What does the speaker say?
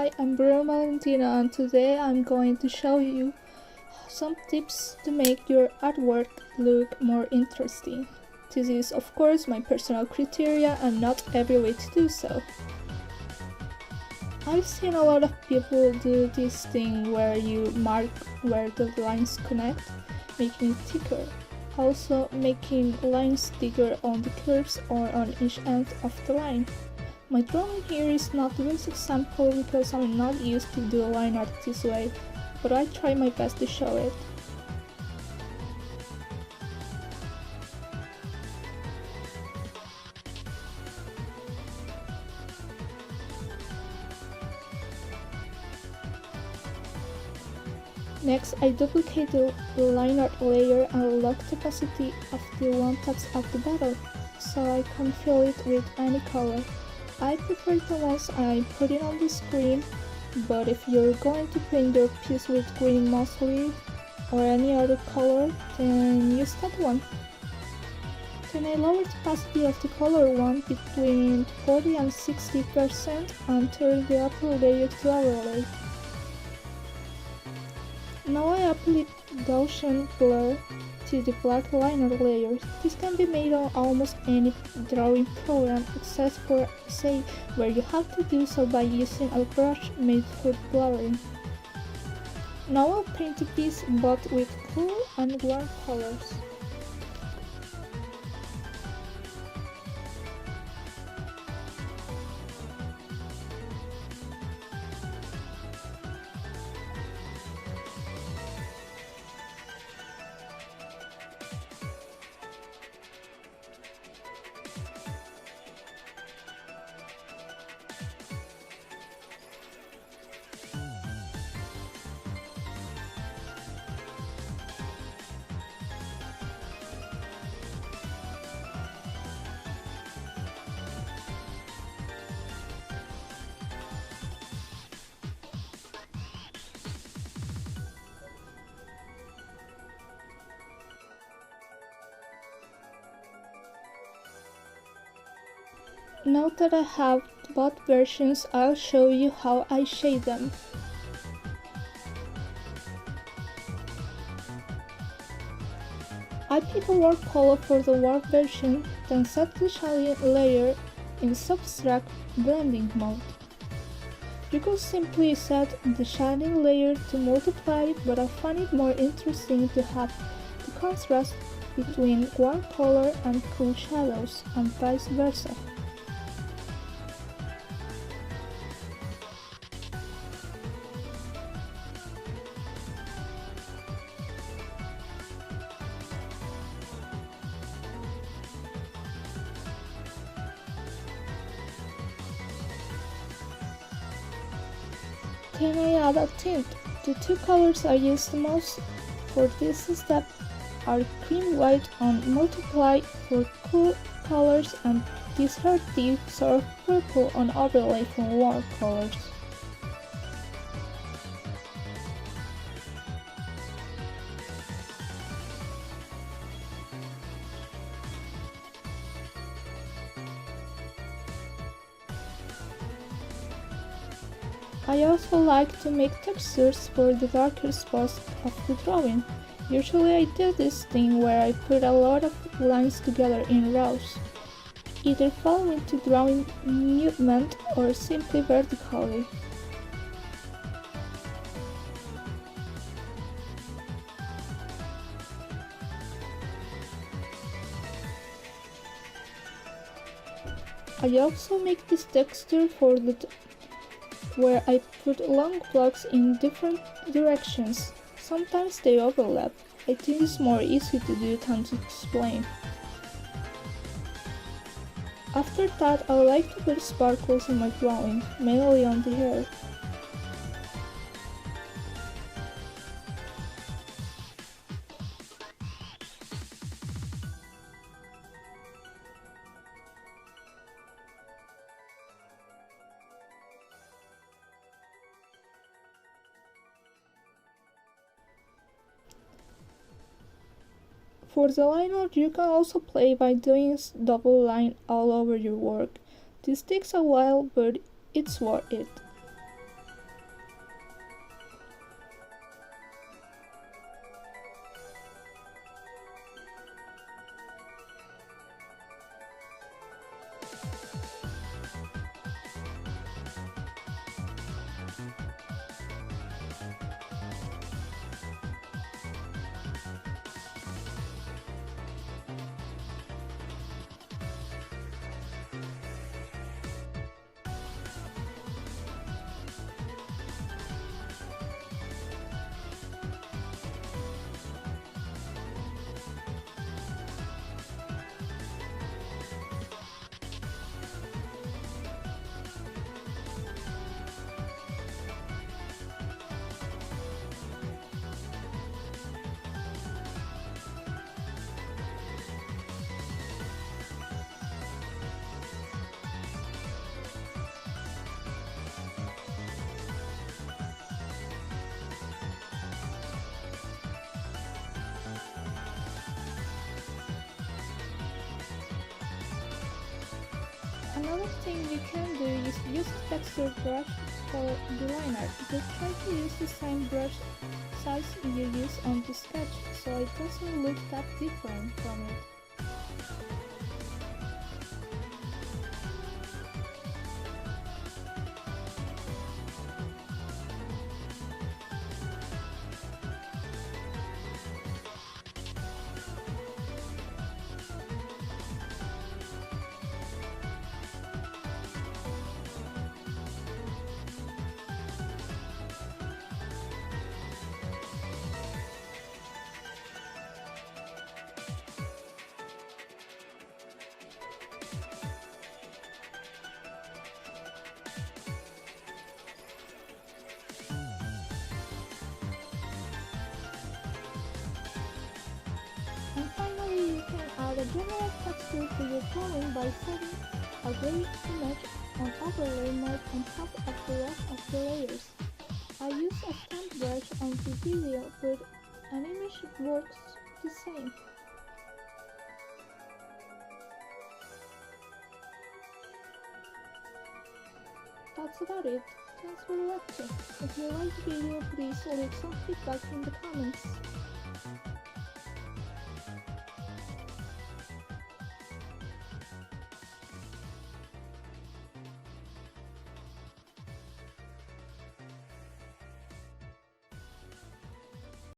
Hi, I'm Bruno Valentina and today I'm going to show you some tips to make your artwork look more interesting. This is of course my personal criteria and not every way to do so. I've seen a lot of people do this thing where you mark where the lines connect, making it thicker. Also making lines thicker on the curves or on each end of the line. My drawing here is not the best example because I'm not used to do line art this way, but I try my best to show it. Next, I duplicate the line art layer and lock the opacity of the one text at the bottom, so I can fill it with any color. I prefer the ones I put it on the screen, but if you're going to paint your piece with green mostly or any other color, then use that one. Then I lower the opacity of the color one between 40 and 60% and turn the upper layer to overlay. Now I apply Gaussian blur to the black liner layer. This can be made on almost any drawing program except for say where you have to do so by using a brush made for blurring. Now I'll paint the piece both with cool and warm colors. Now that I have both versions, I'll show you how I shade them. I pick a warp color for the warp version, then set the shading layer in subtract blending mode. You could simply set the shading layer to multiply, but I find it more interesting to have the contrast between warm color and cool shadows, and vice versa. Then I add a tint. The two colors I use the most for this step are cream white and multiply for cool colors and this hearty sort of purple on overlay for warm colors. I also like to make textures for the darker spots of the drawing. Usually I do this thing where I put a lot of lines together in rows, either following the drawing movement or simply vertically. I also make this texture for the where I put long blocks in different directions. Sometimes they overlap. I think it's more easy to do than to explain. After that, I like to put sparkles in my drawing, mainly on the hair. For the line art, you can also play by doing double line all over your work. This takes a while, but it's worth it. Another thing you can do is use the texture brush for the liner. Just try to use the same brush size you use on the sketch so it doesn't look that different from it. And finally, you can add a general texture to your drawing by setting a gray image on overlay mode on top of the rest of the layers. I use a stamp brush on the video, but an image works the same. That's about it. Thanks for watching. If you liked the video, please leave some feedback in the comments.